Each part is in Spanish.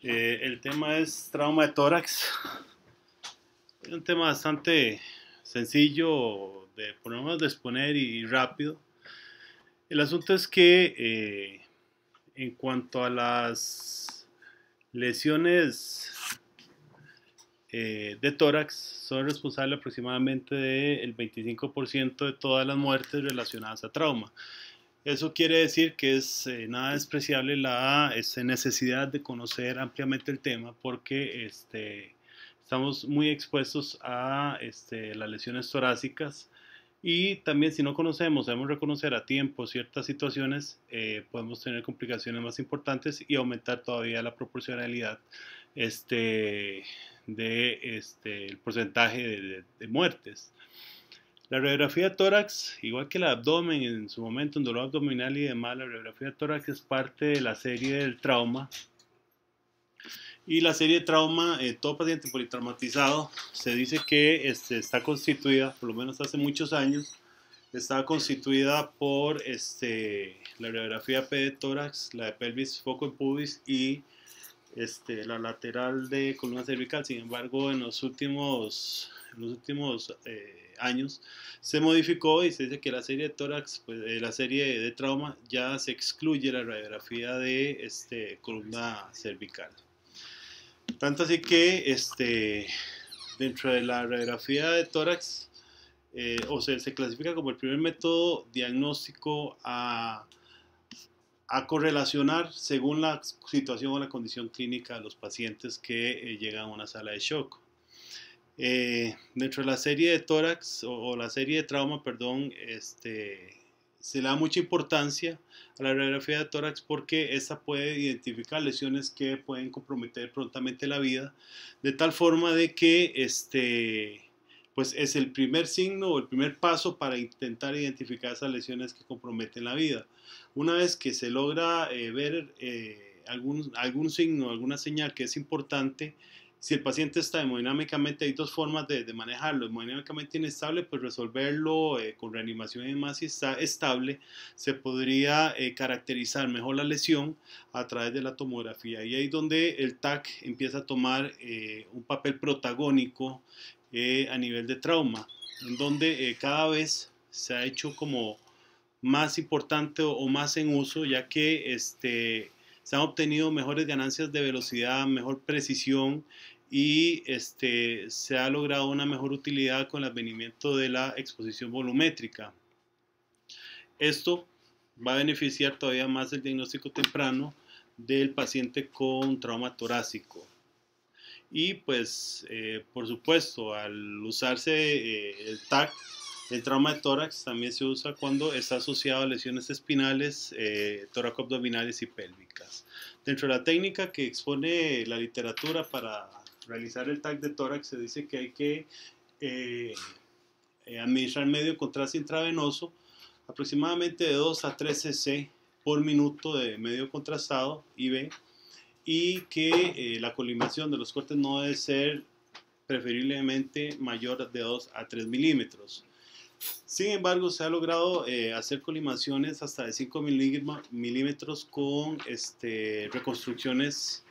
El tema es trauma de tórax. Es un tema bastante sencillo de ponernos de exponer y rápido. El asunto es que en cuanto a las lesiones de tórax, son responsables aproximadamente del 25% de todas las muertes relacionadas a trauma. Eso quiere decir que es nada despreciable la necesidad de conocer ampliamente el tema porque estamos muy expuestos a las lesiones torácicas y también si no conocemos, debemos reconocer a tiempo ciertas situaciones, podemos tener complicaciones más importantes y aumentar todavía la proporcionalidad el porcentaje de muertes. La radiografía de tórax, igual que el abdomen en su momento, en dolor abdominal y demás, la radiografía de tórax es parte de la serie del trauma. Y la serie de trauma, todo paciente politraumatizado, se dice que está constituida, por lo menos hace muchos años, está constituida por la radiografía P de tórax, la de pelvis, foco en pubis y la lateral de columna cervical. Sin embargo, en los últimos años se modificó y se dice que la serie de tórax, pues, la serie de trauma, ya se excluye la radiografía de columna cervical. Tanto así que dentro de la radiografía de tórax, se clasifica como el primer método diagnóstico a correlacionar según la situación o la condición clínica de los pacientes que llegan a una sala de shock. Dentro de la serie de tórax o la serie de trauma, perdón, se le da mucha importancia a la radiografía de tórax porque esta puede identificar lesiones que pueden comprometer prontamente la vida, de tal forma de que pues es el primer signo o el primer paso para intentar identificar esas lesiones que comprometen la vida. Una vez que se logra ver algún signo, alguna señal que es importante, si el paciente está hemodinámicamente, hay dos formas de manejarlo. Hemodinámicamente inestable, pues resolverlo con reanimación y demás. Si está estable, se podría caracterizar mejor la lesión a través de la tomografía. Y ahí es donde el TAC empieza a tomar un papel protagónico a nivel de trauma, en donde cada vez se ha hecho como más importante o más en uso, ya que se han obtenido mejores ganancias de velocidad, mejor precisión y se ha logrado una mejor utilidad con el advenimiento de la exposición volumétrica. Esto va a beneficiar todavía más el diagnóstico temprano del paciente con trauma torácico. Y pues, por supuesto, al usarse el TAC, el trauma de tórax también se usa cuando está asociado a lesiones espinales, toracoabdominales y pélvicas. Dentro de la técnica que expone la literatura para realizar el TAC de tórax, se dice que hay que eh, administrar medio contraste intravenoso, aproximadamente de 2 a 3 cc por minuto de medio contrastado IV, y que la colimación de los cortes no debe ser preferiblemente mayor de 2 a 3 milímetros. Sin embargo, se ha logrado hacer colimaciones hasta de 5 milímetros con reconstrucciones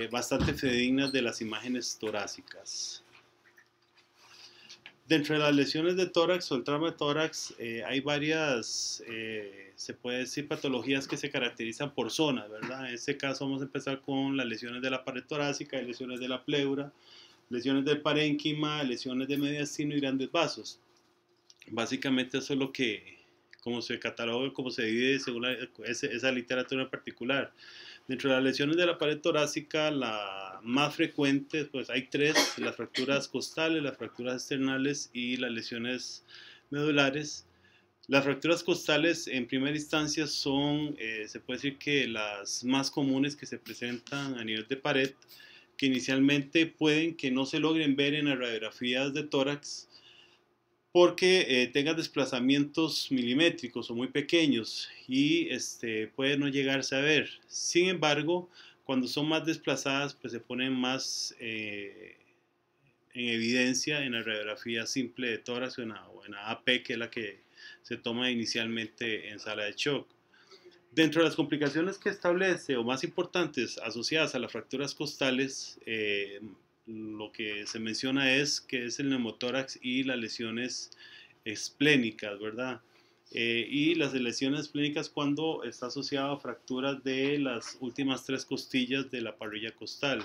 bastante fidedignas de las imágenes torácicas. Dentro de las lesiones de tórax o el trauma de tórax hay varias, se puede decir, patologías que se caracterizan por zonas, ¿verdad? En este caso vamos a empezar con las lesiones de la pared torácica, lesiones de la pleura, lesiones del parénquima, lesiones de mediastino y grandes vasos. Básicamente eso es lo que, como se cataloga, como se divide según esa literatura en particular. Dentro de las lesiones de la pared torácica, la más frecuente, pues hay tres: las fracturas costales, las fracturas externales y las lesiones medulares. Las fracturas costales en primera instancia son, se puede decir que las más comunes que se presentan a nivel de pared, que inicialmente pueden que no se logren ver en las radiografías de tórax, porque tengan desplazamientos milimétricos o muy pequeños y puede no llegarse a ver. Sin embargo, cuando son más desplazadas, pues se ponen más en evidencia en la radiografía simple de tórax o en la AP, que es la que se toma inicialmente en sala de shock. Dentro de las complicaciones que establece o más importantes asociadas a las fracturas costales, lo que se menciona es que es el neumotórax y las lesiones esplénicas, ¿verdad? Y las lesiones esplénicas cuando está asociado a fracturas de las últimas 3 costillas de la parrilla costal.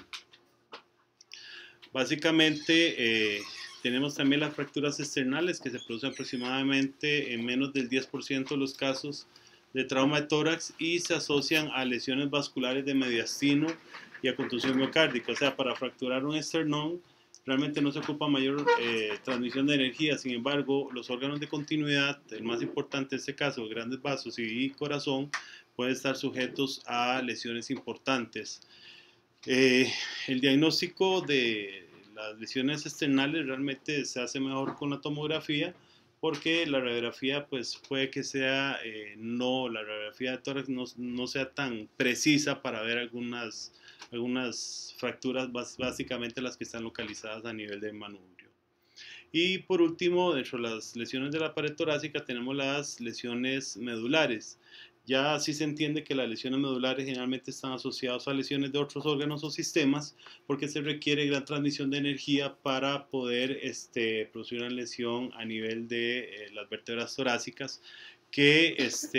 Básicamente tenemos también las fracturas externales que se producen aproximadamente en menos del 10% de los casos de trauma de tórax y se asocian a lesiones vasculares de mediastino y a contusión miocárdica. O sea, para fracturar un esternón realmente no se ocupa mayor transmisión de energía. Sin embargo, los órganos de continuidad, el más importante en este caso, grandes vasos y corazón, pueden estar sujetos a lesiones importantes. El diagnóstico de las lesiones externales realmente se hace mejor con la tomografía porque la radiografía pues puede que sea la radiografía de tórax no sea tan precisa para ver algunas fracturas, básicamente las que están localizadas a nivel de manubrio. Y por último, dentro de las lesiones de la pared torácica tenemos las lesiones medulares. Ya así se entiende que las lesiones medulares generalmente están asociadas a lesiones de otros órganos o sistemas porque se requiere gran transmisión de energía para poder producir una lesión a nivel de las vértebras torácicas, que es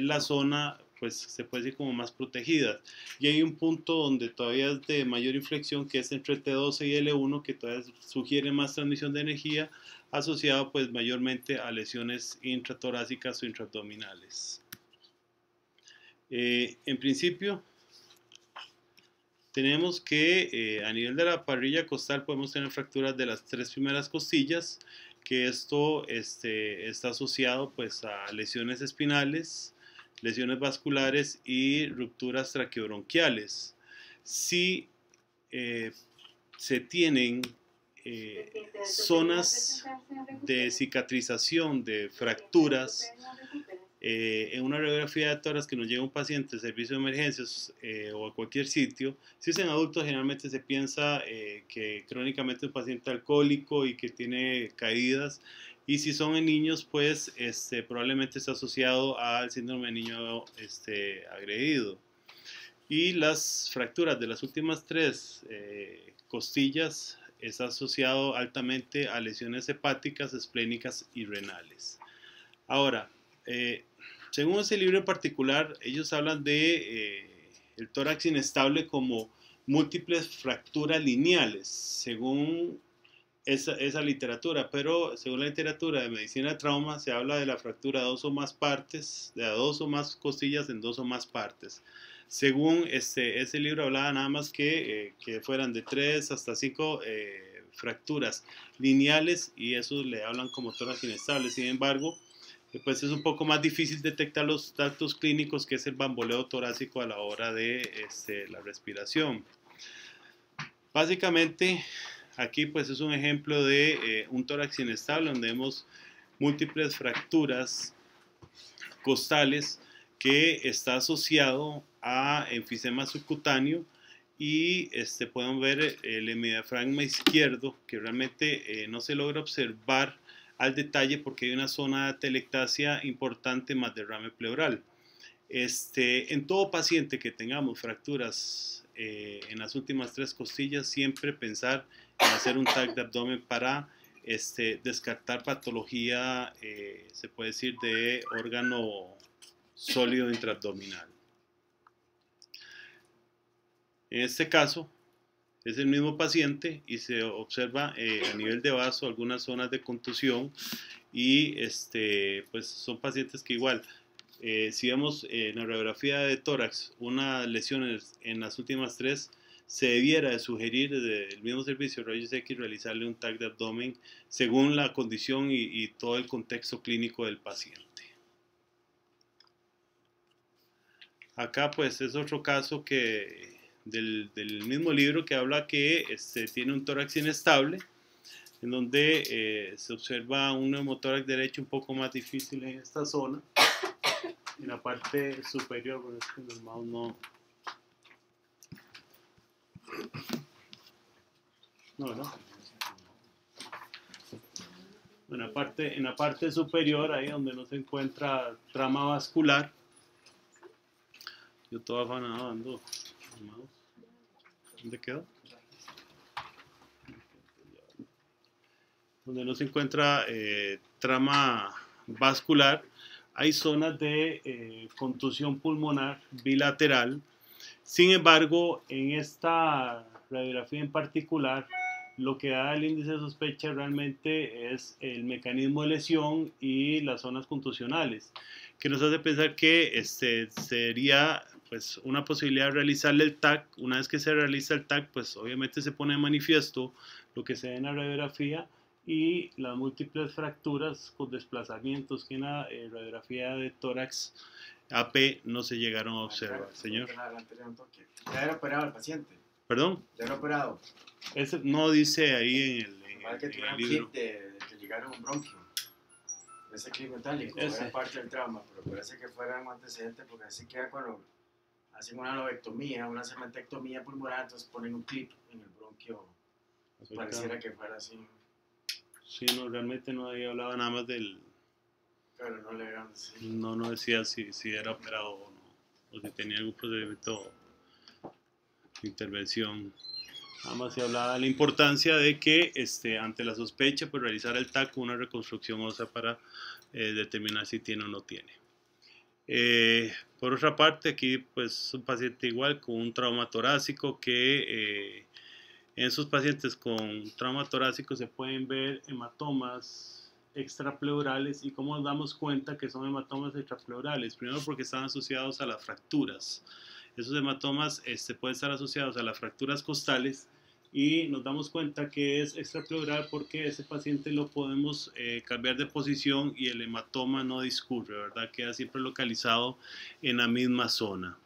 la zona, pues se puede decir como más protegida. Y hay un punto donde todavía es de mayor inflexión, que es entre T12 y L1, que todavía sugiere más transmisión de energía asociado pues mayormente a lesiones intratorácicas o intraabdominales. En principio, tenemos que a nivel de la parrilla costal podemos tener fracturas de las 3 primeras costillas, que esto está asociado pues a lesiones espinales, lesiones vasculares y rupturas traqueobronquiales. Si se tienen zonas de cicatrización de fracturas, en una radiografía de tórax que nos llega un paciente de servicio de emergencias o a cualquier sitio, si es en adultos generalmente se piensa que crónicamente es un paciente alcohólico y que tiene caídas, y si son en niños pues probablemente está asociado al síndrome de niño agredido. Y las fracturas de las últimas 3 costillas está asociado altamente a lesiones hepáticas, esplénicas y renales. Ahora, según ese libro en particular, ellos hablan de el tórax inestable como múltiples fracturas lineales, según esa literatura, pero según la literatura de medicina de trauma se habla de la fractura de 2 o más partes, de 2 o más costillas en 2 o más partes. Según ese libro hablaba nada más que fueran de 3 hasta 5 fracturas lineales, y eso le hablan como tórax inestable. Sin embargo, pues es un poco más difícil detectar los datos clínicos, que es el bamboleo torácico a la hora de la respiración. Básicamente, aquí pues es un ejemplo de un tórax inestable donde vemos múltiples fracturas costales que está asociado a enfisema subcutáneo, y podemos ver el hemidiafragma izquierdo que realmente no se logra observar al detalle porque hay una zona de atelectasia importante más derrame pleural. En todo paciente que tengamos fracturas en las últimas 3 costillas, siempre pensar en hacer un TAC de abdomen para descartar patología, se puede decir, de órgano sólido intraabdominal. En este caso, es el mismo paciente y se observa a nivel de vaso algunas zonas de contusión, y pues son pacientes que igual, si vemos en la radiografía de tórax una lesión en las últimas 3, se debiera de sugerir desde el mismo servicio de rayos X realizarle un TAC de abdomen según la condición y todo el contexto clínico del paciente. Acá pues es otro caso del mismo libro, que habla que tiene un tórax inestable, en donde se observa un neumotórax derecho un poco más difícil en esta zona, en la parte superior. Bueno, es que en el mouse no, ¿verdad? En la parte superior, ahí donde no se encuentra trama vascular, Yo todo afanado ando. ¿Dónde quedó? Donde no se encuentra trama vascular, hay zonas de contusión pulmonar bilateral. Sin embargo, en esta radiografía en particular, lo que da el índice de sospecha realmente es el mecanismo de lesión y las zonas contusionales, que nos hace pensar que sería pues una posibilidad de realizarle el TAC. Una vez que se realiza el TAC, pues obviamente se pone de manifiesto lo que se ve en la radiografía y las múltiples fracturas con desplazamientos que en la radiografía de tórax AP no se llegaron a observar, señor. Ya era operado el paciente. ¿Perdón? Ya era operado. Ese no dice ahí en que el libro. De que llegaron un bronquio. Ese clip metálico era parte del trauma, pero parece que fuera un antecedente porque así queda cuando hacen una lobectomía, una cementectomía pulmonar, entonces ponen un clip en el bronquio. Pareciera que fuera así. Sí, no, realmente no había hablado nada más del... Pero no le eran así. No decía si era operado o no, o si tenía algún procedimiento de intervención. Nada más se hablaba de la importancia de que ante la sospecha, pues realizar el TAC, una reconstrucción ósea para determinar si tiene o no tiene. Por otra parte, aquí pues un paciente igual con un trauma torácico que en sus pacientes con trauma torácico se pueden ver hematomas extrapleurales. ¿Y cómo nos damos cuenta que son hematomas extrapleurales? Primero porque están asociados a las fracturas. Esos hematomas pueden estar asociados a las fracturas costales y nos damos cuenta que es extrapleural porque ese paciente lo podemos cambiar de posición y el hematoma no discurre, ¿verdad? Queda siempre localizado en la misma zona.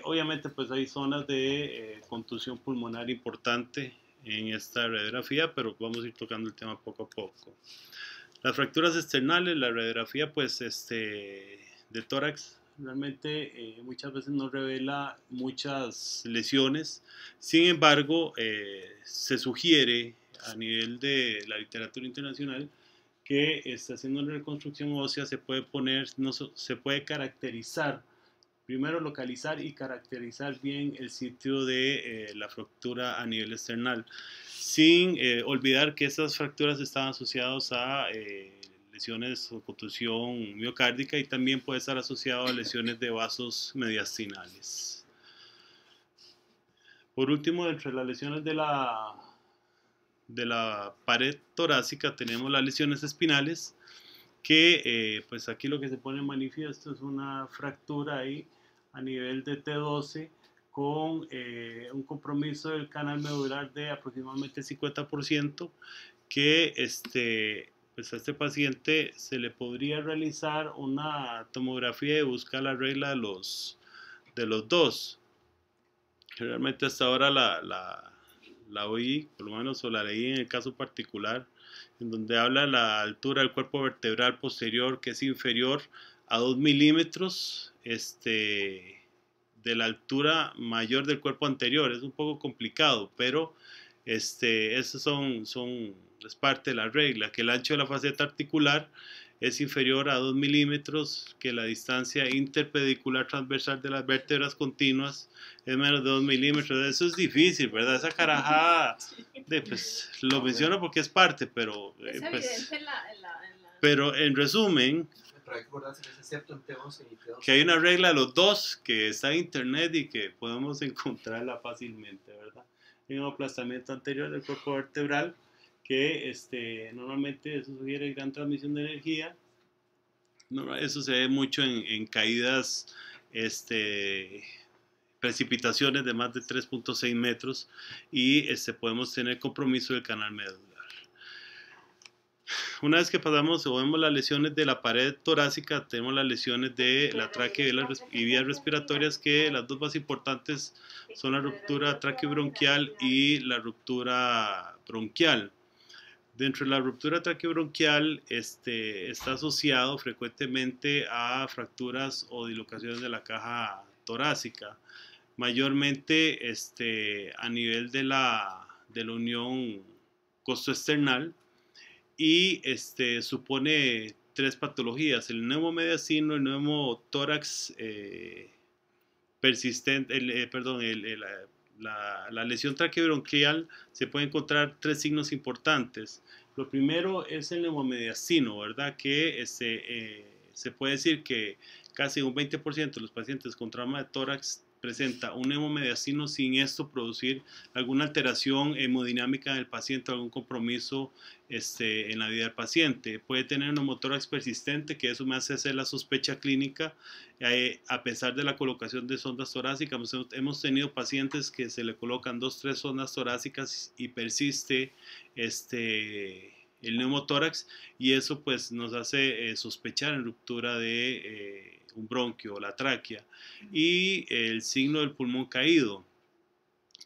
Obviamente pues hay zonas de contusión pulmonar importante en esta radiografía, pero vamos a ir tocando el tema poco a poco. Las fracturas externales, la radiografía pues de tórax realmente muchas veces no revela muchas lesiones. Sin embargo, se sugiere a nivel de la literatura internacional que haciendo una reconstrucción ósea se puede poner, se puede caracterizar, primero localizar y caracterizar bien el sitio de la fractura a nivel external, sin olvidar que estas fracturas están asociadas a lesiones o contusión miocárdica y también puede estar asociado a lesiones de vasos mediastinales. Por último, entre las lesiones de la pared torácica tenemos las lesiones espinales, que pues aquí lo que se pone en manifiesto es una fractura ahí a nivel de T12 con un compromiso del canal medular de aproximadamente 50%, que pues a este paciente se le podría realizar una tomografía y buscar la regla de los dos. Realmente hasta ahora la oí, por lo menos, o la leí en el caso particular, en donde habla la altura del cuerpo vertebral posterior que es inferior a 2 milímetros de la altura mayor del cuerpo anterior. Es un poco complicado, pero eso es parte de la regla, que el ancho de la faceta articular es inferior a 2 milímetros, que la distancia interpedicular transversal de las vértebras continuas es menos de 2 milímetros. Eso es difícil, ¿verdad? Esa carajada, pues, lo menciono porque es parte, pero... Es pues, evidente pero en resumen, pero hay que acordarse que es excepto en T11 y T12. que hay una regla de los dos que está en internet y que podemos encontrarla fácilmente, ¿verdad? Hay un aplastamiento anterior del cuerpo vertebral que normalmente eso sugiere gran transmisión de energía. Eso se ve mucho en caídas, precipitaciones de más de 3.6 metros y podemos tener compromiso del canal medular. Una vez que pasamos o vemos las lesiones de la pared torácica, tenemos las lesiones de la tráquea y vías respiratorias, que las dos más importantes son la ruptura traqueobronquial y la ruptura bronquial. Dentro de la ruptura traqueobronquial está asociado frecuentemente a fracturas o dislocaciones de la caja torácica, mayormente a nivel de la unión costoesternal, y supone tres patologías: el neumomediastino, el neumotórax persistente, la lesión traqueobronquial. Se puede encontrar tres signos importantes. Lo primero es el neumomediastino, ¿verdad? Que se puede decir que casi un 20% de los pacientes con trauma de tórax presenta un neumomediastino sin esto producir alguna alteración hemodinámica del paciente, algún compromiso en la vida del paciente. Puede tener un neumotórax persistente, que eso me hace hacer la sospecha clínica, a pesar de la colocación de sondas torácicas. Hemos tenido pacientes que se le colocan 2-3 sondas torácicas y persiste el neumotórax, y eso pues nos hace sospechar en ruptura de un bronquio o la tráquea. Y el signo del pulmón caído,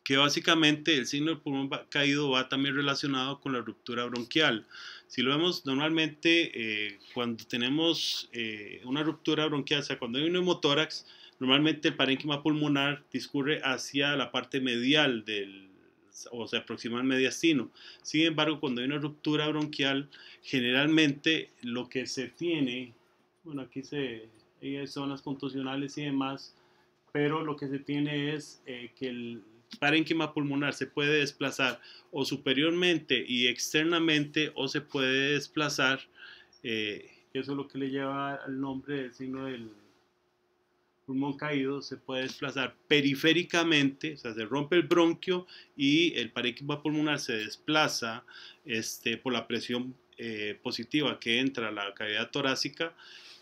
que básicamente el signo del pulmón caído va también relacionado con la ruptura bronquial. Si lo vemos normalmente, cuando tenemos una ruptura bronquial, o sea, cuando hay un neumotórax, normalmente el parénquima pulmonar discurre hacia la parte medial o se aproxima al mediastino. Sin embargo, cuando hay una ruptura bronquial, generalmente lo que se tiene, bueno, aquí hay zonas contusionales y demás, pero lo que se tiene es que el parénquima pulmonar se puede desplazar o superiormente y externamente, o se puede desplazar, eso es lo que le lleva al nombre del signo del pulmón caído. Se puede desplazar periféricamente, o sea, se rompe el bronquio y el parénquima pulmonar se desplaza por la presión positiva que entra a la cavidad torácica,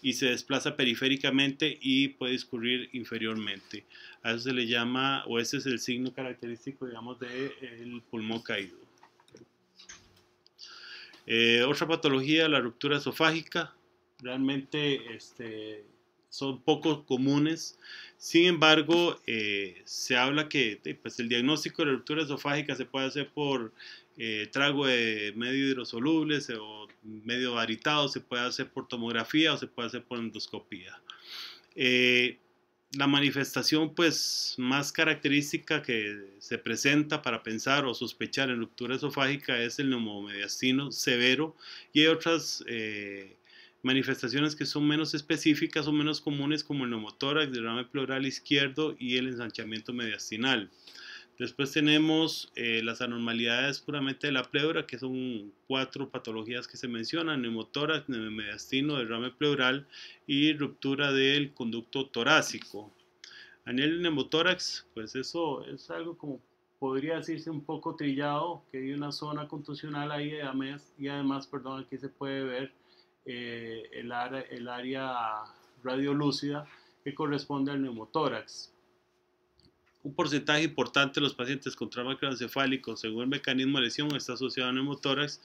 y se desplaza periféricamente y puede discurrir inferiormente. A eso se le llama, o ese es el signo característico, digamos, del pulmón caído. Otra patología, la ruptura esofágica. Realmente son poco comunes. Sin embargo, se habla que pues, el diagnóstico de la ruptura esofágica se puede hacer por trago de medio hidrosolubles o medio baritado, se puede hacer por tomografía o se puede hacer por endoscopía. La manifestación pues más característica que se presenta para pensar o sospechar en ruptura esofágica es el neumomediastino severo, y hay otras manifestaciones que son menos específicas o menos comunes, como el neumotórax, derrame pleural izquierdo y el ensanchamiento mediastinal. Después tenemos las anormalidades puramente de la pleura, que son 4 patologías que se mencionan: neumotórax, neumomediastino, derrame pleural y ruptura del conducto torácico. A nivel neumotórax, pues eso es algo como podría decirse un poco trillado, que hay una zona contusional ahí, y además, perdón, aquí se puede ver el área radiolúcida que corresponde al neumotórax. Un porcentaje importante de los pacientes con trauma craneoencefálico, según el mecanismo de lesión, está asociado a neumotórax,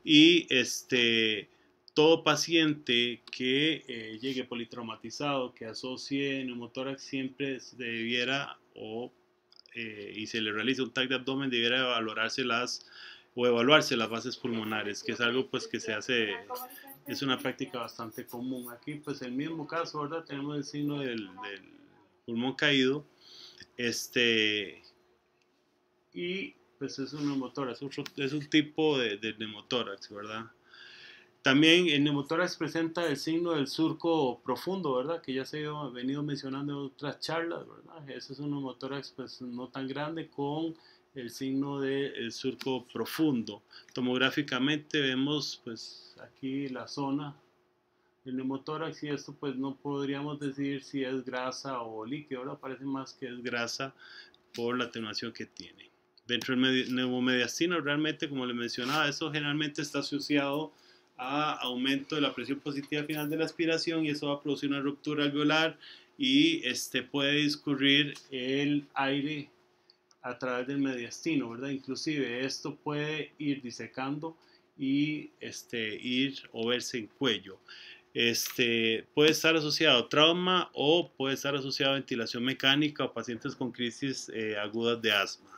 y todo paciente que llegue politraumatizado, que asocie neumotórax, siempre debiera, y se le realiza un TAC de abdomen, debiera evaluarse las bases pulmonares, que es algo pues que se hace, es una práctica bastante común. Aquí pues el mismo caso, ¿verdad? Tenemos el signo del pulmón caído, y pues es un neumotórax, es un tipo de neumotórax, ¿verdad? También el neumotórax presenta el signo del surco profundo, ¿verdad? Que ya se ha venido mencionando en otras charlas, ¿verdad? Ese es un neumotórax pues no tan grande, con el signo del surco profundo. Tomográficamente vemos pues aquí la zona del neumotórax, y esto pues no podríamos decir si es grasa o líquido, ¿verdad? Parece más que es grasa por la atenuación que tiene. Dentro del neumomediastino, realmente, como les mencionaba, eso generalmente está asociado a aumento de la presión positiva final de la aspiración, y eso va a producir una ruptura alveolar, y puede discurrir el aire a través del mediastino, ¿verdad? Inclusive esto puede ir disecando y ir o verse en cuello. Puede estar asociado a trauma, o puede estar asociado a ventilación mecánica o pacientes con crisis agudas de asma.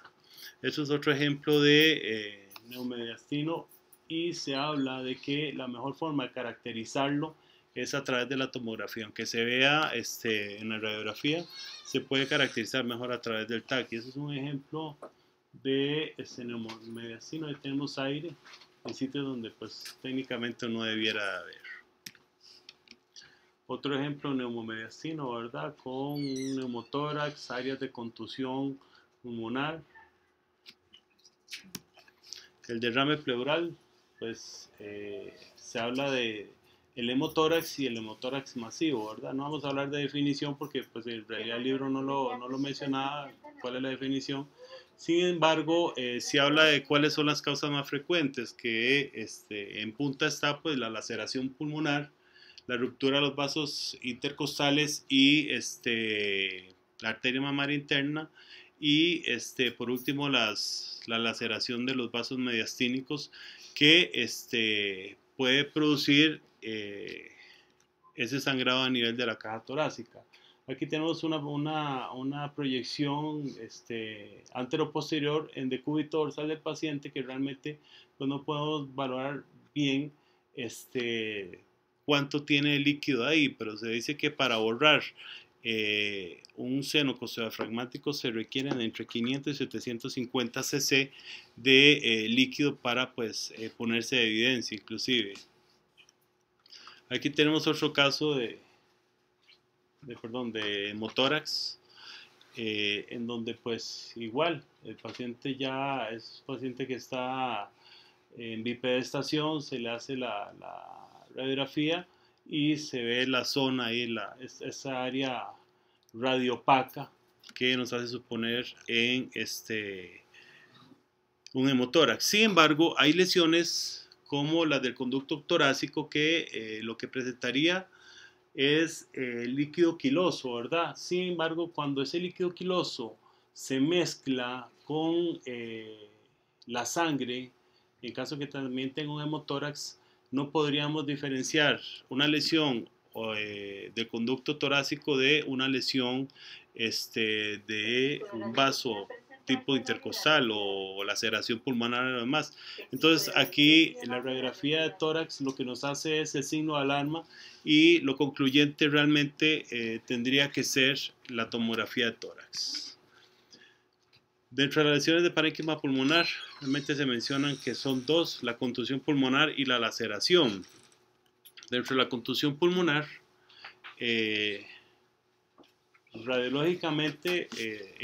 Eso es otro ejemplo de neumomediastino, y se habla de que la mejor forma de caracterizarlo es a través de la tomografía. Aunque se vea en la radiografía, se puede caracterizar mejor a través del TAC. Y eso es un ejemplo de neumomediastino. Ahí tenemos aire en sitios donde pues técnicamente no debiera haber. Otro ejemplo, neumomediastino, ¿verdad? Con un neumotórax, áreas de contusión pulmonar. El derrame pleural, pues se habla de el hemotórax y el hemotórax masivo, ¿verdad? No vamos a hablar de definición porque pues en realidad el libro no lo mencionaba, cuál es la definición. Sin embargo, sí habla de cuáles son las causas más frecuentes, que en punta está pues la laceración pulmonar, la ruptura de los vasos intercostales y la arteria mamaria interna, y por último la laceración de los vasos mediastínicos, que puede producir ese sangrado a nivel de la caja torácica. Aquí tenemos una proyección anteroposterior en decúbito dorsal del paciente, que realmente pues, no podemos valorar bien cuánto tiene de líquido ahí, pero se dice que para borrar un seno costodiafragmático se requieren entre 500 y 750 cc de líquido para pues ponerse de evidencia inclusive. Aquí tenemos otro caso de hemotórax, en donde pues igual el paciente ya es un paciente que está en bipedestación, se le hace la radiografía y se ve la zona ahí, esa área radiopaca que nos hace suponer en un hemotórax. Sin embargo, hay lesiones como las del conducto torácico que lo que presentaría es líquido quiloso, ¿verdad? Sin embargo, cuando ese líquido quiloso se mezcla con la sangre, en caso que también tenga un hemotórax, no podríamos diferenciar una lesión del conducto torácico de una lesión de un vaso tipo intercostal o laceración pulmonar y demás. Entonces aquí la radiografía de tórax lo que nos hace es el signo de alarma, y lo concluyente realmente tendría que ser la tomografía de tórax. Dentro de las lesiones de parénquima pulmonar, realmente se mencionan que son dos, la contusión pulmonar y la laceración. Dentro de la contusión pulmonar, radiológicamente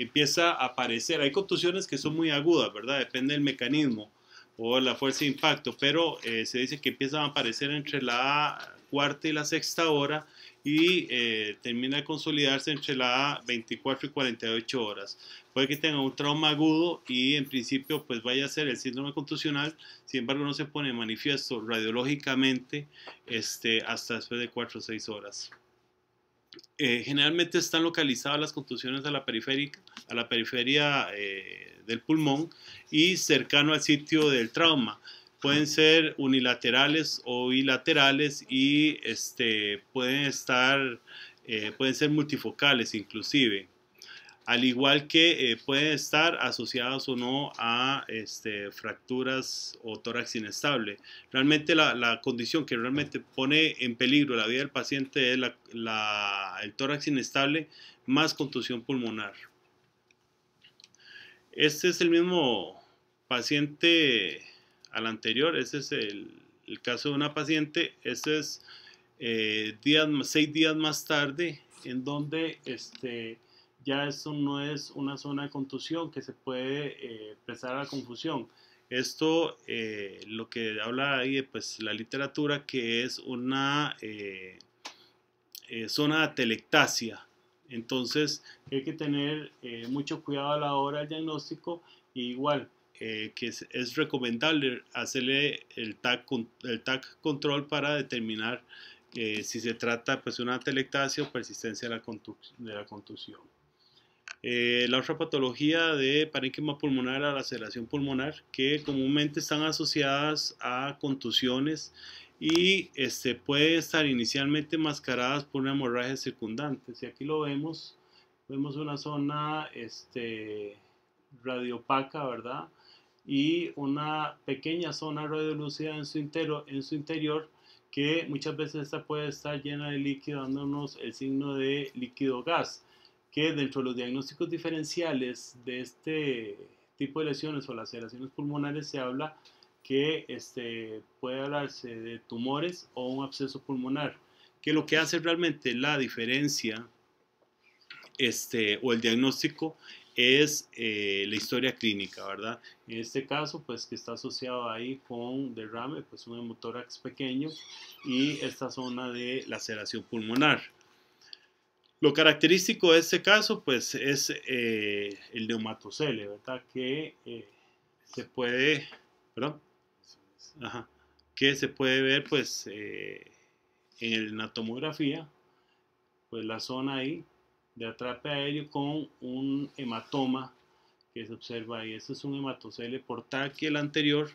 empieza a aparecer, hay contusiones que son muy agudas, ¿verdad? Depende del mecanismo o la fuerza de impacto, pero se dice que empiezan a aparecer entre la cuarta y la sexta hora y termina de consolidarse entre la 24 y 48 horas. Puede que tenga un trauma agudo y en principio pues vaya a ser el síndrome contusional, sin embargo no se pone en manifiesto radiológicamente hasta después de 4 o 6 horas. Generalmente están localizadas las contusiones a la periferia del pulmón y cercano al sitio del trauma. Pueden ser unilaterales o bilaterales y pueden ser multifocales inclusive. Al igual que pueden estar asociados o no a fracturas o tórax inestable. Realmente la condición que realmente pone en peligro la vida del paciente es el tórax inestable más contusión pulmonar. Este es el mismo paciente al anterior, este es el caso de una paciente, este es 6 días más tarde, en donde ya eso no es una zona de contusión que se puede prestar a la confusión. Esto lo que habla ahí pues la literatura, que es una zona de atelectasia. Entonces hay que tener mucho cuidado a la hora del diagnóstico, y igual que es recomendable hacerle el TAC control para determinar si se trata pues de una atelectasia o persistencia de la contusión. La otra patología de parénquima pulmonar, la laceración pulmonar, que comúnmente están asociadas a contusiones y pueden estar inicialmente mascaradas por una hemorragia circundante. Si aquí lo vemos una zona radiopaca, ¿verdad? Y una pequeña zona radiolúcida en su interior, que muchas veces esta puede estar llena de líquido, dándonos el signo de líquido gas, que dentro de los diagnósticos diferenciales de este tipo de lesiones o laceraciones pulmonares se habla que puede hablarse de tumores o un absceso pulmonar. que lo que hace realmente la diferencia o el diagnóstico es la historia clínica, ¿verdad? En este caso, pues que está asociado ahí con derrame, pues un hemotórax pequeño y esta zona de laceración pulmonar. Lo característico de este caso, pues es el neumatocele, ¿verdad? Que se puede, perdón, ajá, que se puede ver, pues, en la tomografía, pues la zona ahí de atrape aéreo con un hematoma que se observa ahí. Este es un hematocele portal que el anterior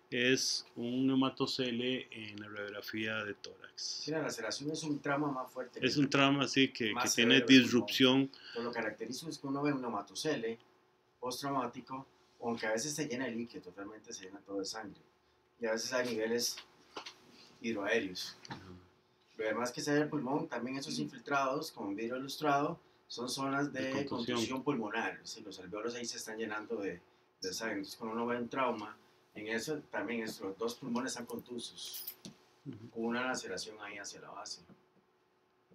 es un hematocele en la radiografía de tórax. Sí, la laceración es un trauma más fuerte. Es un trauma así que tiene severo, disrupción. Pero lo característico es que uno ve un hematocele postraumático, aunque a veces se llena de líquido, totalmente se llena todo de sangre. Y a veces hay niveles hidroaéreos. Lo demás que se ve en el pulmón, también esos infiltrados, como vidrio ilustrado, son zonas de contusión pulmonar. Si los alveolos ahí se están llenando de sangre. Entonces, cuando uno ve un trauma, en eso también los dos pulmones están contusos, con una laceración ahí hacia la base.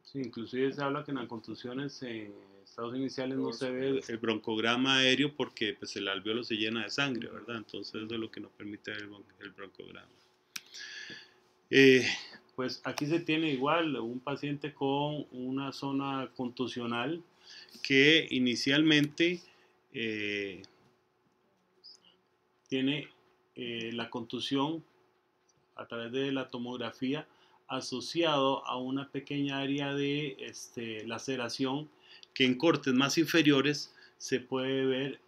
Sí, inclusive se habla que en las contusiones en estados iniciales no se ve el broncograma aéreo porque pues, el alveolo se llena de sangre, ¿verdad? Entonces eso es lo que no permite el broncograma. Pues aquí se tiene igual un paciente con una zona contusional que inicialmente tiene la contusión a través de la tomografía asociado a una pequeña área de laceración que en cortes más inferiores se puede ver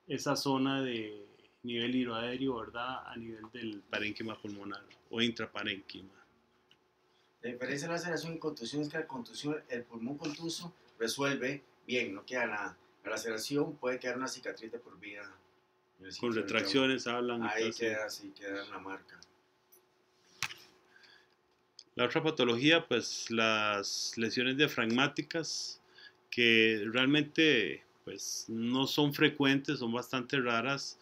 esa zona de nivel hidroaéreo, ¿verdad? A nivel del parénquima pulmonar o intraparénquima. La diferencia de la laceración y contusión es que la contusión, el pulmón contuso resuelve bien, no queda nada. La laceración puede quedar una cicatriz de por vida. Con retracciones hablan. Ahí queda así, queda una marca. La otra patología, pues las lesiones diafragmáticas, que realmente pues, no son frecuentes, son bastante raras.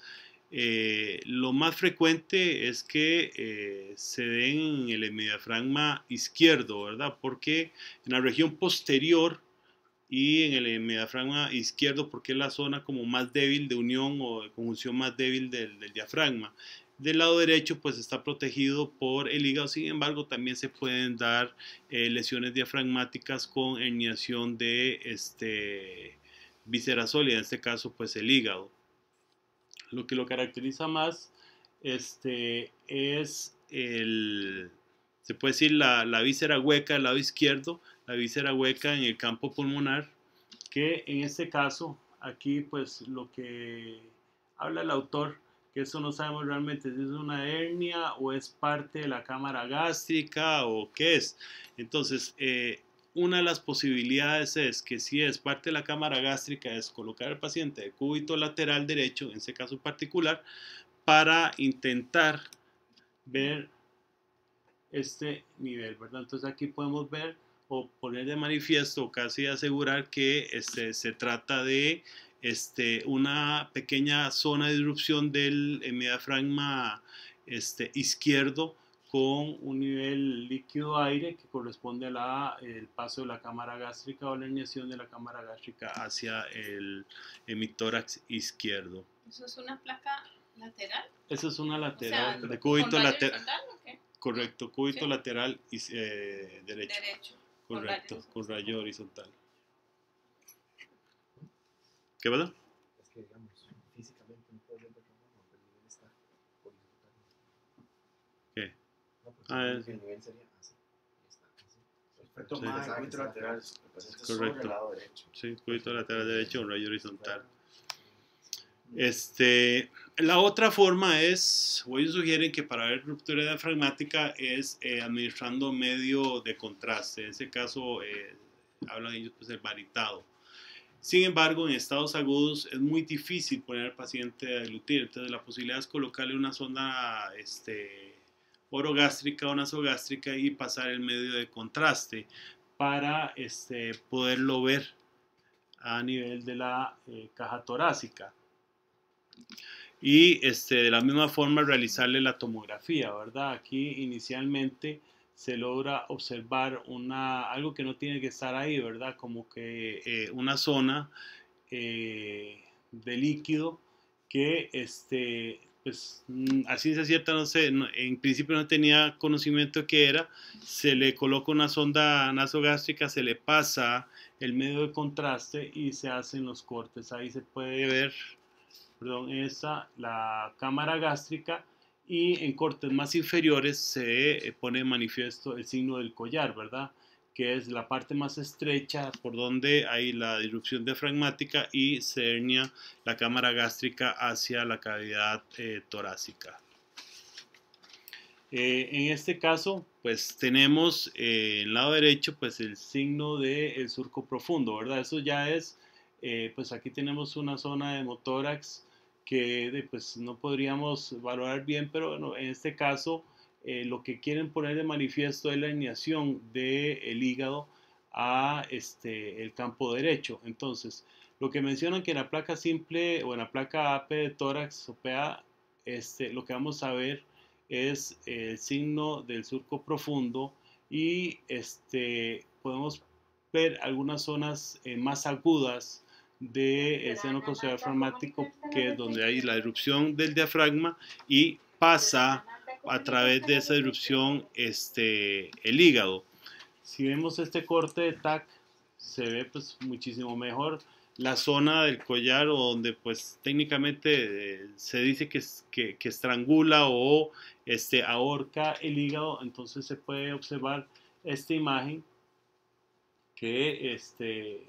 Lo más frecuente es que se den en el hemidiafragma izquierdo, ¿verdad? Porque en la región posterior y en el hemidiafragma izquierdo, porque es la zona como más débil de unión o de conjunción más débil del diafragma. Del lado derecho pues está protegido por el hígado, sin embargo también se pueden dar lesiones diafragmáticas con herniación de víscera sólida, en este caso pues el hígado. Lo que lo caracteriza más es se puede decir la víscera hueca del lado izquierdo, la víscera hueca en el campo pulmonar, que en este caso aquí pues lo que habla el autor, que eso no sabemos realmente si es una hernia o es parte de la cámara gástrica o qué es. Entonces, una de las posibilidades es que si es parte de la cámara gástrica es colocar al paciente de cúbito lateral derecho, en este caso particular, para intentar ver este nivel, ¿verdad? Entonces aquí podemos ver o poner de manifiesto o casi asegurar que se trata de una pequeña zona de disrupción del hemidiafragma izquierdo con un nivel líquido aire que corresponde a el paso de la cámara gástrica o la herniación de la cámara gástrica hacia el hemitórax izquierdo. ¿Eso es una placa lateral? Eso es una lateral, o sea, de cúbito lateral. ¿O qué? Correcto, cúbito Sí. lateral derecho. Correcto, con rayo horizontal. ¿Qué pasa? Es que, digamos, físicamente no puedo ver de otra forma, pero el nivel está horizontal. ¿Qué? No, pues el nivel sería así. Perfecto, Sí. más cúbito lateral, el paciente Correcto. sobre el lado derecho. Sí, cúbito lateral derecho con rayo horizontal. La otra forma es, o ellos sugieren que para ver ruptura diafragmática es administrando medio de contraste. En ese caso, hablan ellos pues del varitado. Sin embargo, en estados agudos es muy difícil poner al paciente a deglutir. Entonces, la posibilidad es colocarle una sonda orogástrica o nasogástrica y pasar el medio de contraste para poderlo ver a nivel de la caja torácica. Y de la misma forma realizarle la tomografía, ¿verdad? Aquí inicialmente se logra observar algo que no tiene que estar ahí, ¿verdad? Como que una zona de líquido que, pues, así es cierta, no sé, en principio no tenía conocimiento de qué era, se le coloca una sonda nasogástrica, se le pasa el medio de contraste y se hacen los cortes. Ahí se puede ver, perdón, la cámara gástrica, y en cortes más inferiores se pone de manifiesto el signo del collar, ¿verdad? Que es la parte más estrecha por donde hay la disrupción diafragmática y se hernia la cámara gástrica hacia la cavidad torácica. En este caso, pues tenemos en el lado derecho pues el signo del surco profundo, ¿verdad? Eso ya es, pues aquí tenemos una zona de hemotórax que pues no podríamos valorar bien, pero bueno, en este caso lo que quieren poner de manifiesto es la herniación del hígado a el campo derecho. Entonces, lo que mencionan que en la placa simple o en la placa AP de tórax o PA, lo que vamos a ver es el signo del surco profundo y podemos ver algunas zonas más agudas del seno diafragmático, que es donde hay la erupción del diafragma y pasa a través de esa erupción el hígado. Si vemos este corte de TAC, se ve pues muchísimo mejor la zona del collar, o donde pues técnicamente se dice que estrangula o ahorca el hígado. Entonces se puede observar esta imagen que ese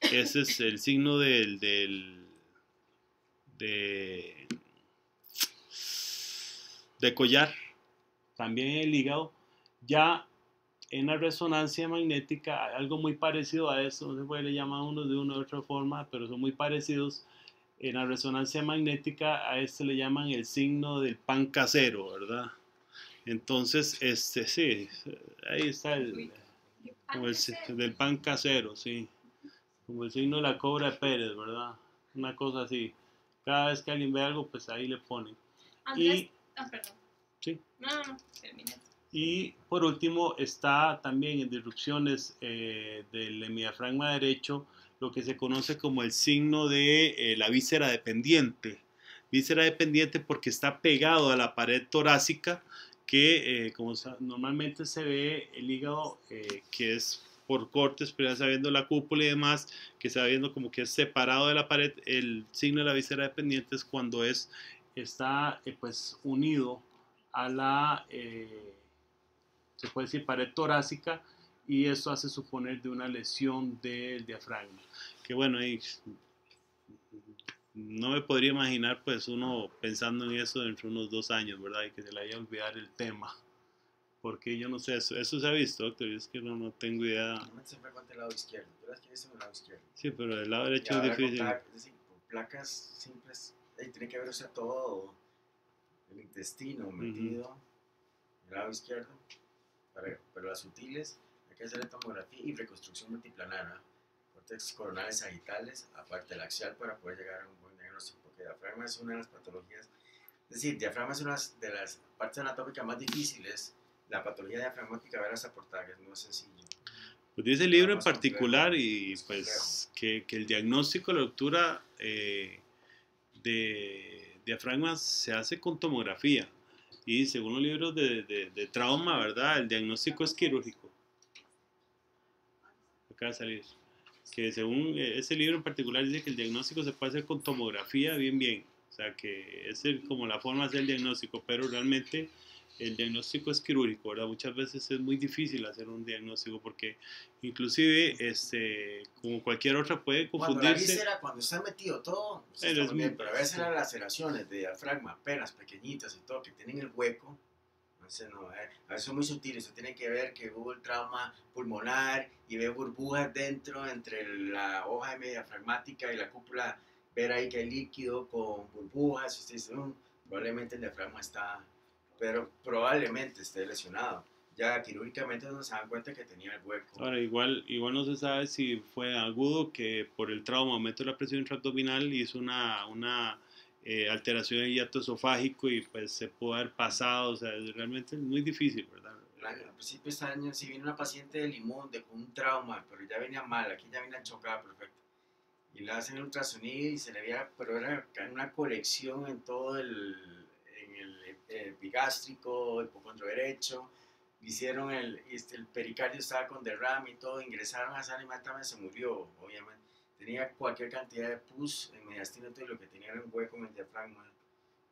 es el signo de collar, también el hígado. Ya en la resonancia magnética, algo muy parecido a eso, no se puede llamar uno de una u otra forma, pero son muy parecidos. En la resonancia magnética a le llaman el signo del pan casero, ¿verdad? Entonces, sí, ahí está como del pan casero, sí, como el signo de la cobra de Pérez, ¿verdad? Una cosa así. Cada vez que alguien ve algo, pues ahí le ponen. Andrés, perdón. Sí. No, termina. Y por último está también en disrupciones del hemidiafragma derecho lo que se conoce como el signo de la víscera dependiente. Víscera dependiente porque está pegado a la pared torácica, que como normalmente se ve el hígado, que es por cortes, pero ya sabiendo la cúpula y demás, que se va viendo como que es separado de la pared. El signo de la víscera dependiente es cuando está pues unido a la se puede decir pared torácica, y eso hace suponer de una lesión del diafragma. Que bueno, no me podría imaginar pues uno pensando en eso dentro de unos 2 años, ¿verdad? Y que se le vaya a olvidar el tema. Porque yo no sé, eso se ha visto, doctor, es que no tengo idea. Normalmente siempre cuenta el lado izquierdo, yo las que hice en el lado izquierdo. Sí, pero el lado derecho es difícil. Es decir, con placas simples, tiene que ver, o sea, todo el intestino metido en el lado izquierdo. Pero las sutiles hay que hacer tomografía y reconstrucción multiplanar, cortes coronales sagittales, aparte del axial, para poder llegar a un buen diagnóstico, porque el diafragma es una de las patologías, es decir, el diafragma es una de las partes anatómicas más difíciles. La patología diafragmática, ver esa portada, no es sencillo. Pues dice el libro en particular y pues que el diagnóstico, la ruptura de diafragmas se hace con tomografía. Y según los libros de trauma, ¿verdad? El diagnóstico es quirúrgico. Acaba de salir. Que según ese libro en particular dice que el diagnóstico se puede hacer con tomografía bien. O sea, que es como la forma de hacer el diagnóstico, pero realmente el diagnóstico es quirúrgico, ¿verdad? Muchas veces es muy difícil hacer un diagnóstico porque inclusive, como cualquier otra, puede confundirse. Cuando está metido todo, pero a veces las laceraciones de diafragma, apenas pequeñitas y todo, que tienen el hueco, no, a veces son muy sutiles. Eso tiene que ver que hubo el trauma pulmonar y ve burbujas dentro, entre la hoja diafragmática y la cúpula, ver ahí que hay líquido con burbujas. Usted dice, probablemente el diafragma está, pero probablemente esté lesionado. Ya quirúrgicamente no se dan cuenta que tenía el hueco. Ahora, igual no se sabe si fue agudo, que por el trauma, aumento de la presión intraabdominal, hizo una alteración del hiato esofágico y pues se pudo haber pasado. O sea, realmente es muy difícil, ¿verdad? al principio de este año sí vino una paciente de Limón con un trauma, pero ya venía mal, aquí ya venía chocada, perfecto. Y le hacen el ultrasonido y se le veía, pero era una colección en todo en el epigástrico, hipocondrio derecho. Hicieron el pericardio estaba con derrame y todo, ingresaron a sala y inmediatamente se murió, obviamente. Tenía cualquier cantidad de pus en mediastino, y lo que tenía era un hueco en el diafragma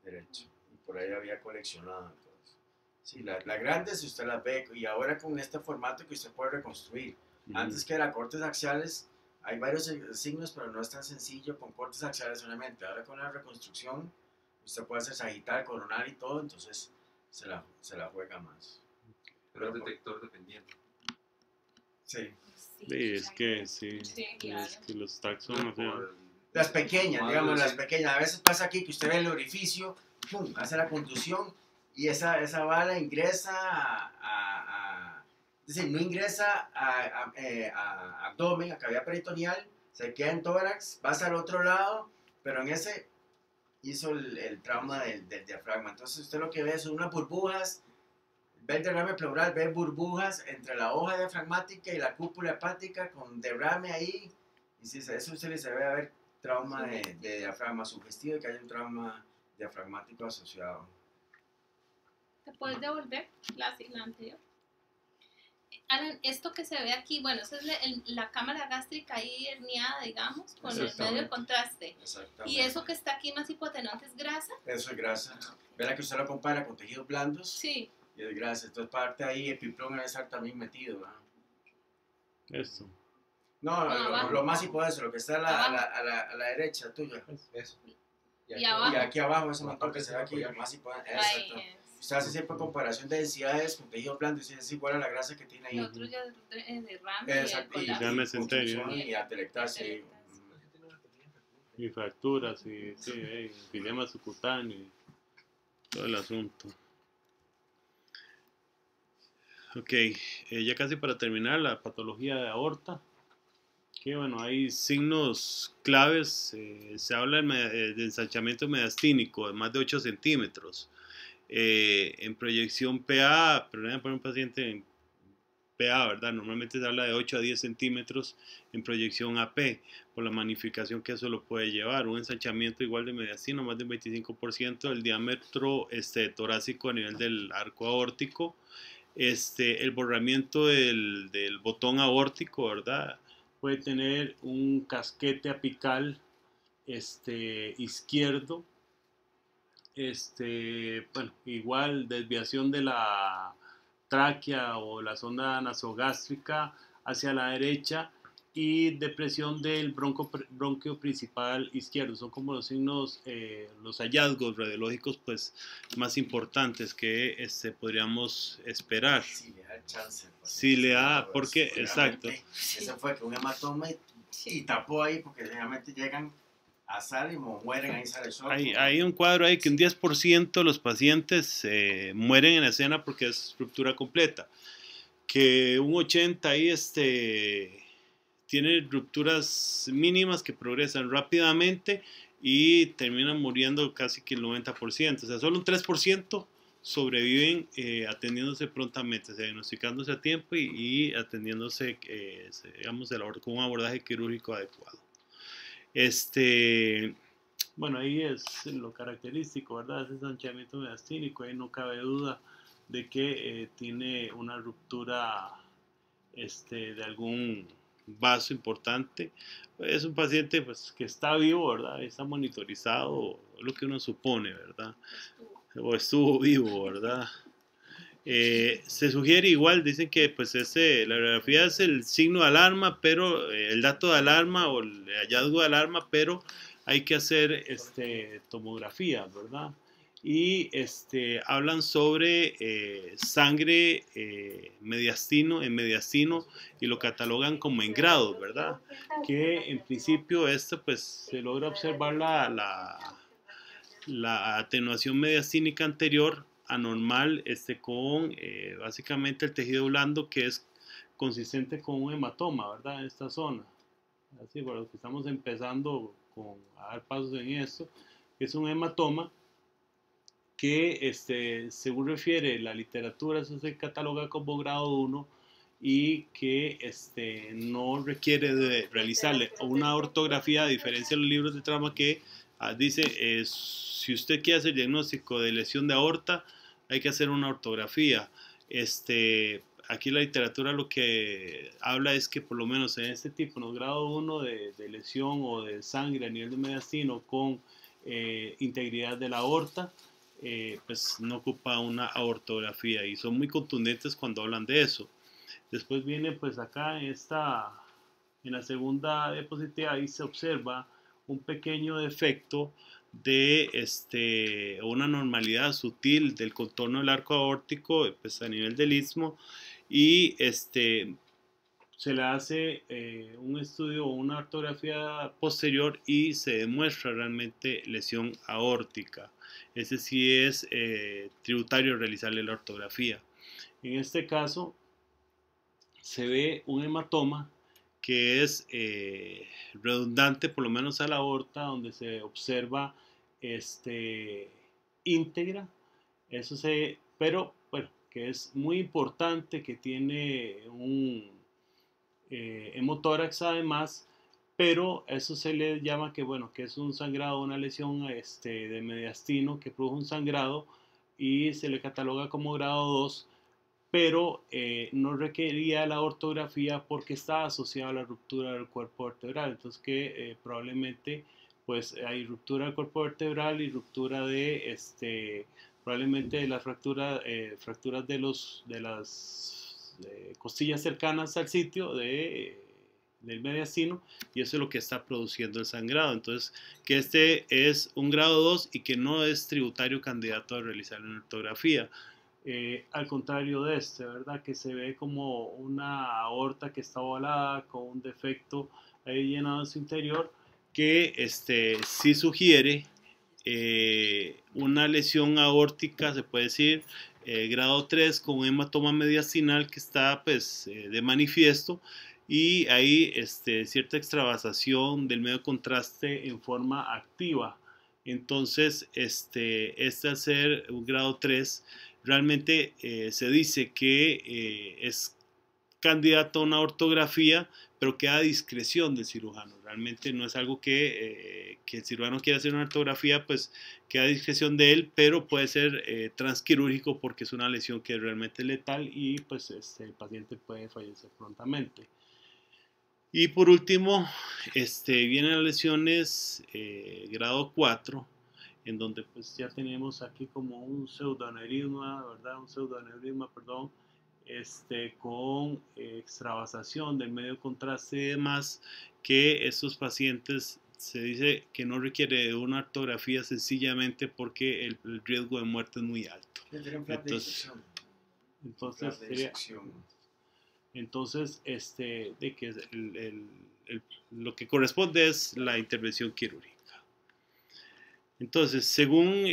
derecho. Y por ahí había coleccionado. Entonces. Sí, la grande si usted la ve, y ahora con este formato que usted puede reconstruir. Antes que era cortes axiales, hay varios signos, pero no es tan sencillo con cortes axiales solamente. Ahora con la reconstrucción, usted puede hacer sagital, coronal y todo, entonces se la juega más. Pero es detector dependiente. Sí. Sí, es que sí, Sí, claro. es que los tags son, o sea, Las pequeñas, digamos, las pequeñas. A veces pasa aquí que usted ve el orificio, pum, hace la contusión y esa bala ingresa es decir, no ingresa a abdomen, a cavidad peritoneal, se queda en tórax, pasa al otro lado, pero en ese hizo el trauma del diafragma. Entonces usted lo que ve son unas burbujas, ve el derrame pleural, ve burbujas entre la hoja diafragmática y la cúpula hepática con derrame ahí. Y si eso usted se ve a ver trauma de diafragma sugestivo, que hay un trauma diafragmático asociado. ¿Te puedes devolver la anterior? Alan, esto que se ve aquí, bueno, esa es la cámara gástrica ahí herniada, digamos, con el medio de contraste. Exactamente. Y eso que está aquí más hipotenuante es grasa. Eso es grasa. Verá que usted lo compara con tejidos blandos. Sí. Y es grasa. Entonces, parte ahí, epiplón debe estar también metido. ¿Verdad? esto. No, lo más hipodenso, lo que está a la derecha tuya. Eso. Y abajo. Y aquí abajo, ese montón que se ve aquí, lo más hipodenso. Exacto. Ahí es. Usted hace siempre comparación de densidades con tejido blando y es igual a la grasa que tiene ahí. Y otro ya de rame. Exacto. Y ya me senté, y atelectasia. Y fracturas, y sí, enfisema subcutáneo, y todo el asunto. Ok, ya casi para terminar, la patología de aorta. Que bueno, hay signos claves. Se habla de ensanchamiento mediastínico de más de 8 centímetros. En proyección PA, problema para un paciente en PA, ¿verdad? Normalmente se habla de 8 a 10 centímetros en proyección AP, por la magnificación que eso lo puede llevar. Un ensanchamiento igual de mediastino, más del 25%, el diámetro torácico a nivel del arco aórtico, el borramiento del botón aórtico, ¿verdad? Puede tener un casquete apical izquierdo, bueno, igual desviación de la tráquea o la sonda nasogástrica hacia la derecha y depresión del bronquio principal izquierdo. Son como los signos, los hallazgos radiológicos pues más importantes que podríamos esperar. Si le da chance. Si le da, porque, exacto. Eso fue que un hematoma y tapó ahí porque realmente llegan a sal y mueren ahí sale solo. Hay un cuadro ahí que un 10% de los pacientes mueren en la escena porque es ruptura completa. Que un 80% ahí tiene rupturas mínimas que progresan rápidamente y terminan muriendo casi que el 90%. O sea, solo un 3% sobreviven atendiéndose prontamente, diagnosticándose a tiempo y atendiéndose, digamos, con un abordaje quirúrgico adecuado. Bueno, ahí es lo característico, ¿verdad? Ese ensanchamiento mediastínico, ahí no cabe duda de que tiene una ruptura de algún vaso importante. Es un paciente pues, que está vivo, ¿verdad? Está monitorizado, lo que uno supone, ¿verdad? O estuvo vivo, ¿verdad? Se sugiere igual, dicen que pues la radiografía es el signo de alarma, pero el dato de alarma o el hallazgo de alarma, pero hay que hacer tomografía, ¿verdad? Y hablan sobre sangre en mediastino y lo catalogan como en grados, ¿verdad? Que en principio pues se logra observar la atenuación mediastínica anterior anormal con básicamente el tejido blando que es consistente con un hematoma, ¿verdad? En esta zona. Así, por lo que estamos empezando a dar pasos en esto, es un hematoma que según refiere la literatura, eso se cataloga como grado 1 y que no requiere de realizarle una ortografía, a diferencia de los libros de trauma que dice, si usted quiere hacer diagnóstico de lesión de aorta, hay que hacer una ortografía. Aquí la literatura lo que habla es que por lo menos en este tipo, en el grado 1 de lesión o de sangre a nivel de mediastino con integridad de la aorta, pues no ocupa una ortografía y son muy contundentes cuando hablan de eso. Después viene pues acá en la segunda diapositiva, ahí se observa un pequeño defecto de una normalidad sutil del contorno del arco aórtico pues a nivel del istmo, y se le hace un estudio o una ortografía posterior y se demuestra realmente lesión aórtica. Ese sí es tributario realizarle la ortografía. En este caso se ve un hematoma que es redundante por lo menos a la aorta, donde se observa íntegra, pero bueno, que es muy importante, que tiene un hemotórax además, pero eso se le llama que bueno, que es un sangrado, una lesión de mediastino que produjo un sangrado y se le cataloga como grado 2, pero no requería la ortografía porque está asociado a la ruptura del cuerpo vertebral. Entonces que probablemente pues hay ruptura del cuerpo vertebral y ruptura de probablemente de las fracturas de las costillas cercanas al sitio del mediastino, y eso es lo que está produciendo el sangrado. Entonces que es un grado 2 y que no es tributario candidato a realizar una ortografía. Al contrario de ¿verdad? Que se ve como una aorta que está ovalada con un defecto ahí llenado en su interior, que sí sugiere una lesión aórtica, se puede decir, grado 3, con un hematoma mediastinal que está pues de manifiesto, y hay cierta extravasación del medio contraste en forma activa. Entonces, al ser un grado 3, realmente se dice que es candidato a una ortografía, pero queda a discreción del cirujano. Realmente no es algo que el cirujano quiera hacer una ortografía, pues queda a discreción de él, pero puede ser transquirúrgico porque es una lesión que es realmente letal y pues el paciente puede fallecer prontamente. Y por último, vienen las lesiones grado 4, en donde pues ya tenemos aquí como un pseudoaneurisma, ¿verdad? Un pseudoaneurisma, perdón, con extravasación del medio contraste y demás, que estos pacientes se dice que no requiere de una ortografía sencillamente porque el riesgo de muerte es muy alto. Entonces, de que lo que corresponde es la intervención quirúrgica. Entonces, según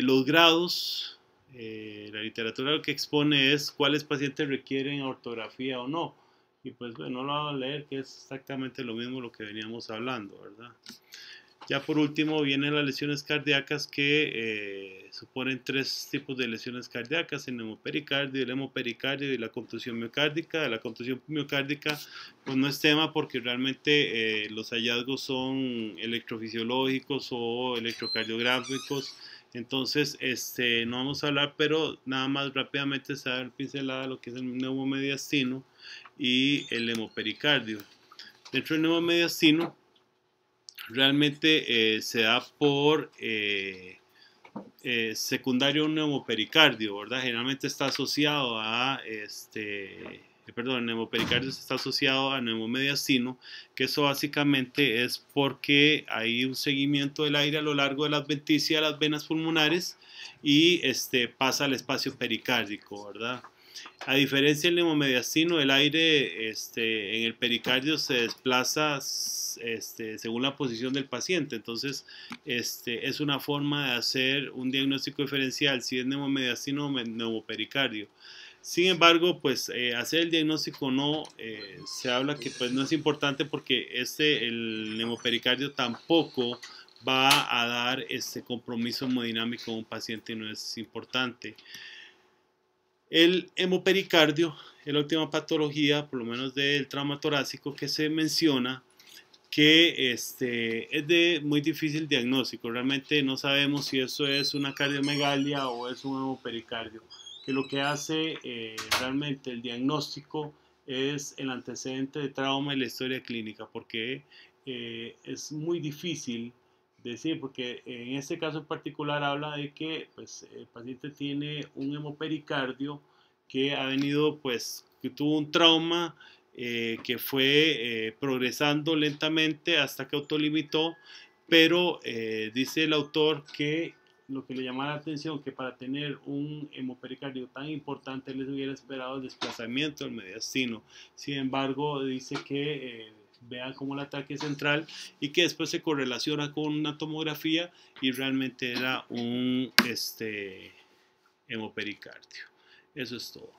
los grados, la literatura lo que expone es cuáles pacientes requieren ortografía o no. Y pues bueno, no lo voy a leer, que es exactamente lo mismo lo que veníamos hablando, ¿verdad? Ya por último vienen las lesiones cardíacas, que suponen 3 tipos de lesiones cardíacas: el neumopericardio, el hemopericardio y la contusión miocárdica. La contusión miocárdica pues no es tema porque realmente los hallazgos son electrofisiológicos o electrocardiográficos. Entonces no vamos a hablar, pero nada más rápidamente se da el pincelada de lo que es el neumomediastino y el hemopericardio. Dentro del neumomediastino realmente se da por secundario a un neumopericardio, ¿verdad? Generalmente está asociado a el neumopericardio está asociado a neumomediastino, que eso básicamente es porque hay un seguimiento del aire a lo largo de la adventicia de las venas pulmonares y pasa al espacio pericárdico, ¿verdad? A diferencia del neumomediastino, el aire en el pericardio se desplaza según la posición del paciente. Entonces, es una forma de hacer un diagnóstico diferencial si es neumomediastino o neumopericardio. Sin embargo, pues hacer el diagnóstico no, se habla que pues no es importante porque el neumopericardio tampoco va a dar este compromiso hemodinámico a un paciente y no es importante. El hemopericardio es la última patología, por lo menos del trauma torácico, que se menciona que es de muy difícil diagnóstico. Realmente no sabemos si eso es una cardiomegalia o es un hemopericardio, que lo que hace realmente el diagnóstico es el antecedente de trauma y la historia clínica, porque es muy difícil decir, porque en este caso en particular habla de que pues, el paciente tiene un hemopericardio que ha venido, pues, que tuvo un trauma que fue progresando lentamente hasta que autolimitó, pero dice el autor que lo que le llama la atención que para tener un hemopericardio tan importante les hubiera esperado el desplazamiento del mediastino. Sin embargo, dice que vean como el ataque central y que después se correlaciona con una tomografía y realmente era un hemopericardio. Eso es todo.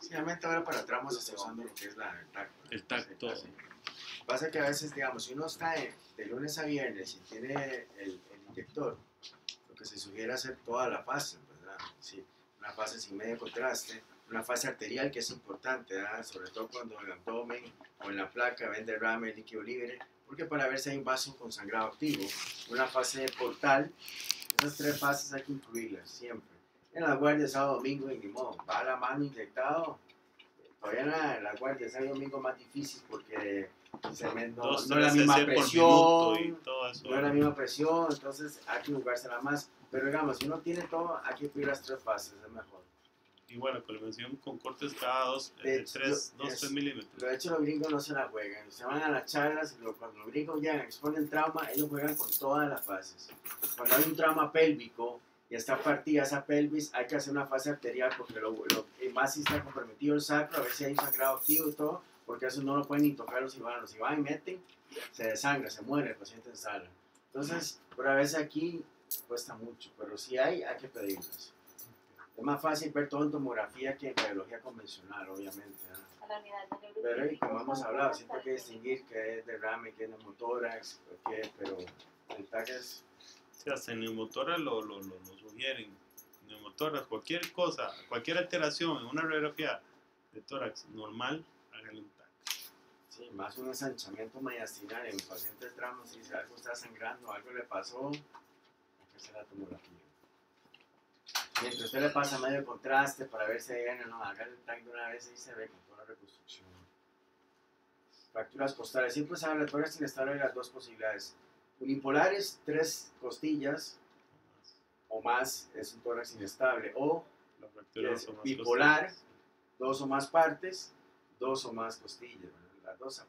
Sí, realmente ahora para tramos se está usando lo que es el tacto. Pasa que a veces, digamos, si uno está de lunes a viernes y tiene el inyector, lo que se sugiere hacer toda la fase, ¿verdad? Sí, una fase sin medio contraste, una fase arterial que es importante, ¿verdad? Sobre todo cuando en el abdomen o en la placa ven derrame líquido libre, porque para ver si hay un vaso con sangrado activo, una fase portal, esas 3 fases hay que incluirlas siempre. En las guardias sábado, domingo y ni modo, va a la mano inyectado. Todavía en las guardias sábado, domingo más difícil porque no es la misma presión, no es la misma presión, entonces hay que jugársela más. Pero digamos, si uno tiene todo, hay que cuidar las 3 fases, es mejor. Y bueno, prevención con cortes cada 3 milímetros. De hecho, los gringos no se la juegan. Se van a las charlas y cuando los gringos llegan, exponen trauma, ellos juegan con todas las fases. Cuando hay un trauma pélvico y está partida esa pelvis, hay que hacer una fase arterial porque más si está comprometido el sacro, a ver si hay sangrado activo y todo, porque eso no lo pueden ni tocar los cirujanos. Si van y meten, se desangra, se muere el paciente en sala. Entonces, pero a veces aquí cuesta mucho, pero si hay que pedirlas. Es más fácil ver todo en tomografía que en radiología convencional, obviamente. Pero y como hemos hablado, siempre hay que distinguir qué es derrame, qué es neumotórax, pero el TAC es... Sí, hasta en neumotórax lo sugieren. Neumotórax, cualquier cosa, cualquier alteración en una radiografía de tórax normal, háganle un TAC. Sí, más un ensanchamiento mediastinal en un paciente de trauma, si algo está sangrando, algo le pasó, hay que hacer la tomografía. Mientras usted le pasa medio contraste para ver si hay o no, haga el TAC de una vez y se ve con toda la reconstrucción. Fracturas costales. Siempre se habla de tórax inestable de las 2 posibilidades. Unipolares, 3 costillas o más es un tórax inestable. O bipolar, 2 o más partes, 2 o más costillas. Las 2 se